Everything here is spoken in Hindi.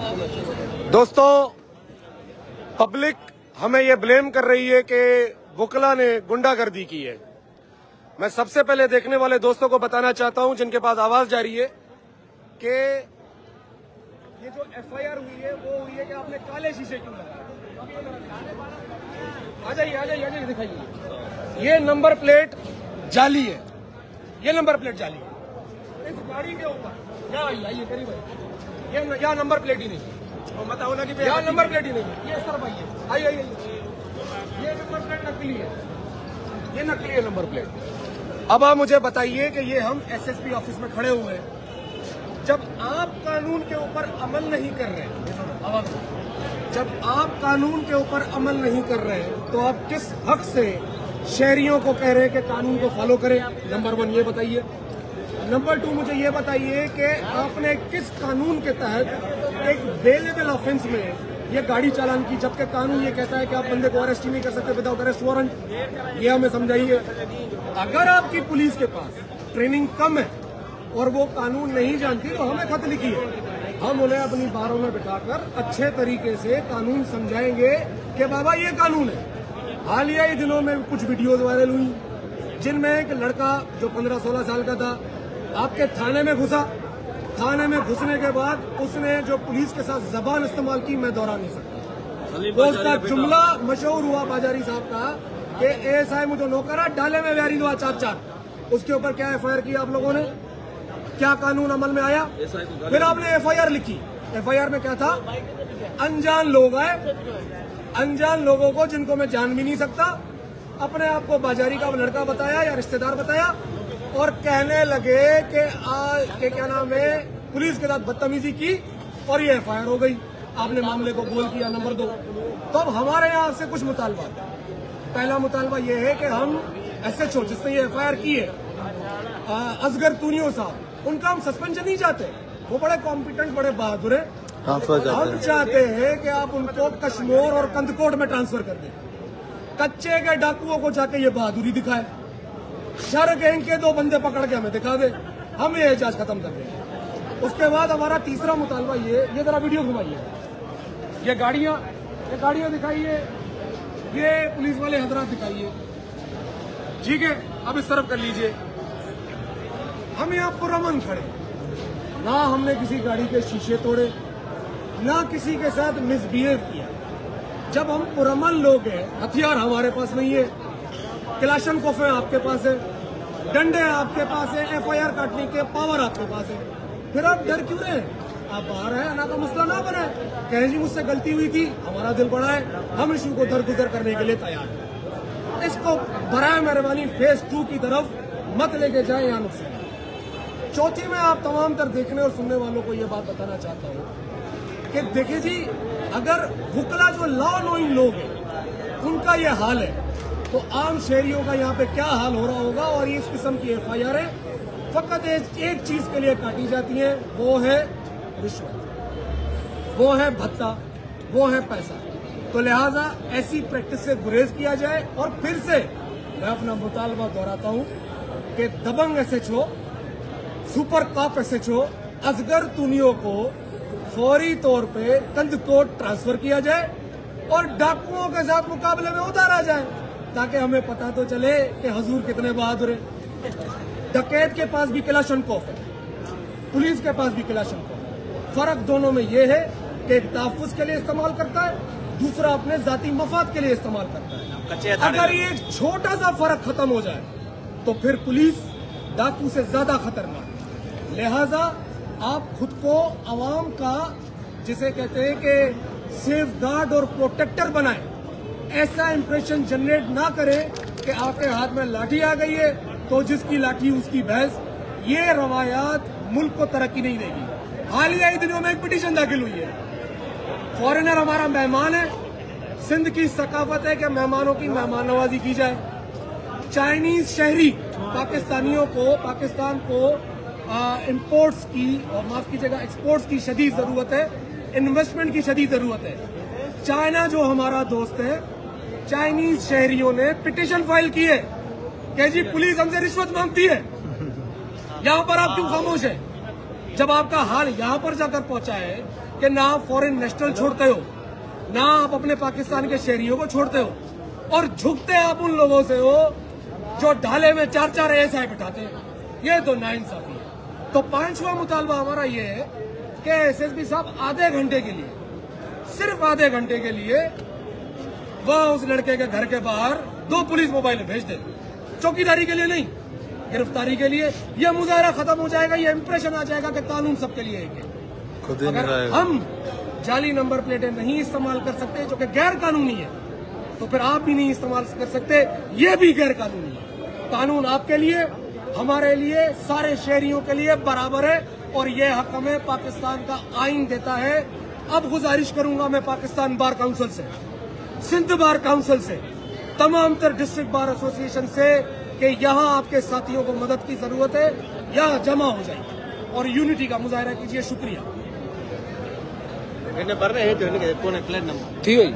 दोस्तों, पब्लिक हमें ये ब्लेम कर रही है कि वुकला ने गुंडागर्दी की है। मैं सबसे पहले देखने वाले दोस्तों को बताना चाहता हूं जिनके पास आवाज जा रही है कि ये जो एफआईआर हुई है वो हुई है कि आपने काले शीशे क्यों लगाए। आ जाइए दिखाइए। ये नंबर प्लेट जाली है, ये नंबर प्लेट जाली है। इस गाड़ी के ऊपर आइए करीब ये यहाँ नंबर प्लेट ही नहीं और बताओ ना कि यहाँ नंबर प्लेट ही नहीं है। ये सर आइए ये नंबर प्लेट नकली है, ये नकली है नंबर प्लेट। अब आप मुझे बताइए कि ये हम एसएसपी ऑफिस में खड़े हुए हैं, जब आप कानून के ऊपर अमल नहीं कर रहे हैं, जब आप कानून के ऊपर अमल नहीं कर रहे हैं तो आप किस हक से शहरियों को कह रहे हैं कि कानून को फॉलो करें? नंबर 1 ये बताइए। नंबर 2 मुझे ये बताइए कि आपने किस कानून के तहत एक बेलेबल ऑफेंस में ये गाड़ी चालान की, जबकि कानून ये कहता है कि आप बंदे को अरेस्ट ही नहीं कर सकते विदाउट अरेस्ट वारंट। ये हमें समझाइए। अगर आपकी पुलिस के पास ट्रेनिंग कम है और वो कानून नहीं जानती तो हमें खत लिखिए, हम उन्हें अपनी बारों में बिठाकर अच्छे तरीके से कानून समझाएंगे कि बाबा ये कानून है। हालिया ही दिनों में कुछ वीडियोज वायरल हुई जिनमें एक लड़का जो 15-16 साल का था आपके थाने में घुसा। थाने में घुसने के बाद उसने जो पुलिस के साथ जबान इस्तेमाल की मैं दोहरा नहीं सकता। तो उसका जुमला मशहूर हुआ बाजारी साहब का कि एएसआई मुझे नौकरा डाले में व्यारी हुआ 4-4। उसके ऊपर क्या एफआईआर की आप लोगों ने? क्या कानून अमल में आया? फिर आपने एफआईआर लिखी। एफआईआर में क्या था? अनजान लोग आए, अनजान लोगों को जिनको मैं जान भी नहीं सकता अपने आप को बाजारी का लड़का बताया या रिश्तेदार बताया और कहने लगे कि क्या नाम है, पुलिस के साथ बदतमीजी की और ये एफआईआर हो गई। आपने मामले को गोल किया। नंबर 2, तो अब हमारे यहाँ से कुछ मुतालबा। पहला मुतालबा ये है कि हम एसएचओ जिसने ये एफआईआर की है असगर तूनियो साहब, उनका हम सस्पेंशन नहीं चाहते। वो बड़े कॉम्पिटेंट, बड़े बहादुर है। हम चाहते हैं कि आप उनको कश्मीर और कंदकोट में ट्रांसफर कर दें। कच्चे के डाकुओं को जाके ये बहादुरी दिखाए, शर गैंग के 2 बंदे पकड़ के हमें दिखा दे, हम ये एहजाज खत्म कर दें। उसके बाद हमारा तीसरा मुतालबा ये जरा वीडियो घुमाइए, ये गाड़ियां दिखाइए, ये पुलिस वाले हजरात दिखाइए। ठीक है, अब इस तरफ कर लीजिए। हम यहाँ पुरअमन खड़े, ना हमने किसी गाड़ी के शीशे तोड़े, ना किसी के साथ मिसबिहेव किया। जब हम पुरअमन लोग हैं, हथियार हमारे पास नहीं है, क्लाशनकोफ आपके पास है, डंडे आपके पास है, एफआईआर काटने के पावर आपके पास है, फिर आप डर क्यों रहे? आप बाहर है ना, का मसला ना बने, कहें जी मुझसे गलती हुई थी, हमारा दिल बड़ा है, हम इशू को दरगुजर करने के लिए तैयार हैं। इसको बराए मेहरबानी फेज 2 की तरफ मत लेके जाए या नुकसान। चौथी में आप तमाम तर देखने और सुनने वालों को ये बात बताना चाहता हूँ कि देखिए जी, अगर वुकला जो लॉ नोइंग लोग हैं उनका ये हाल है तो आम शहरियों का यहाँ पे क्या हाल हो रहा होगा। और इस किस्म की एफआईआर है फकत एक चीज के लिए काटी जाती है, वो है रिश्वत, वो है भत्ता, वो है पैसा। तो लिहाजा ऐसी प्रैक्टिस से गुरेज किया जाए। और फिर से मैं अपना मुतालबा दोहराता हूँ कि दबंग SHO, super cop SHO Asghar Tunio को फौरी तौर पे कंदकोट ट्रांसफर किया जाए और डाकुओं के साथ मुकाबले में उतारा जाए, ताकि हमें पता तो चले कि हजूर कितने बहादुर हैं। डकैत के पास भी क्लाशनकोफ है, पुलिस के पास भी क्लाशनकोफ है। फर्क दोनों में यह है कि एक तहफ्फुज के लिए इस्तेमाल करता है, दूसरा अपने जाती मफाद के लिए इस्तेमाल करता है। अगर ये एक छोटा सा फर्क खत्म हो जाए तो फिर पुलिस डाकू से ज्यादा खतरनाक। लिहाजा आप खुद को अवाम का, जिसे कहते हैं कि सेफ गार्ड और प्रोटेक्टर बनाएं, ऐसा इंप्रेशन जनरेट ना करें कि आपके हाथ में लाठी आ गई है तो जिसकी लाठी उसकी भैंस। ये रवायात मुल्क को तरक्की नहीं देगी। हालिया ही दिनों में एक पिटीशन दाखिल हुई है, फॉरेनर हमारा मेहमान है, सिंध की सकाफत है कि मेहमानों की मेहमान नवाजी की जाए। चाइनीज शहरी पाकिस्तानियों को, पाकिस्तान को इंपोर्ट्स की और माफ कीजिएगा एक्सपोर्ट्स की शदीद जरूरत है, इन्वेस्टमेंट की शदीद जरूरत है। चाइना जो हमारा दोस्त है, चाइनीज शहरियों ने पिटीशन फाइल की है कि जी पुलिस हमसे रिश्वत मांगती है। यहाँ पर आप क्यों खामोश है जब आपका हाल यहाँ पर जाकर पहुंचा है कि ना आप फॉरेन नेशनल छोड़ते हो, ना आप अपने पाकिस्तान के शहरियों को छोड़ते हो, और झुकते आप उन लोगों से हो जो ढाले में 4-4 ASI बिठाते हैं। ये तो नाइंसाफी है। तो 5वां मुतालबा हमारा ये है कि SSP साहब आधे घंटे के लिए, सिर्फ आधे घंटे के लिए वह उस लड़के के घर के बाहर 2 पुलिस मोबाइल भेज दे, चौकीदारी के लिए नहीं, गिरफ्तारी के लिए। यह मुजाहरा खत्म हो जाएगा, ये इंप्रेशन आ जाएगा कि कानून सबके लिए है। अगर हम जाली नंबर प्लेटें नहीं इस्तेमाल कर सकते जो कि गैर कानूनी है, तो फिर आप भी नहीं इस्तेमाल कर सकते, ये भी गैर कानूनी है। कानून आपके लिए, हमारे लिए, सारे शहरियों के लिए बराबर है, और ये हक हमें पाकिस्तान का आइन देता है। अब गुजारिश करूंगा मैं पाकिस्तान बार काउंसिल से, सिंध बार काउंसिल से, तमाम तर डिस्ट्रिक्ट बार एसोसिएशन से कि यहाँ आपके साथियों को मदद की जरूरत है, यहाँ जमा हो जाइए और यूनिटी का मुजाहरा कीजिए। शुक्रिया। प्लेट नंबर ठीक है।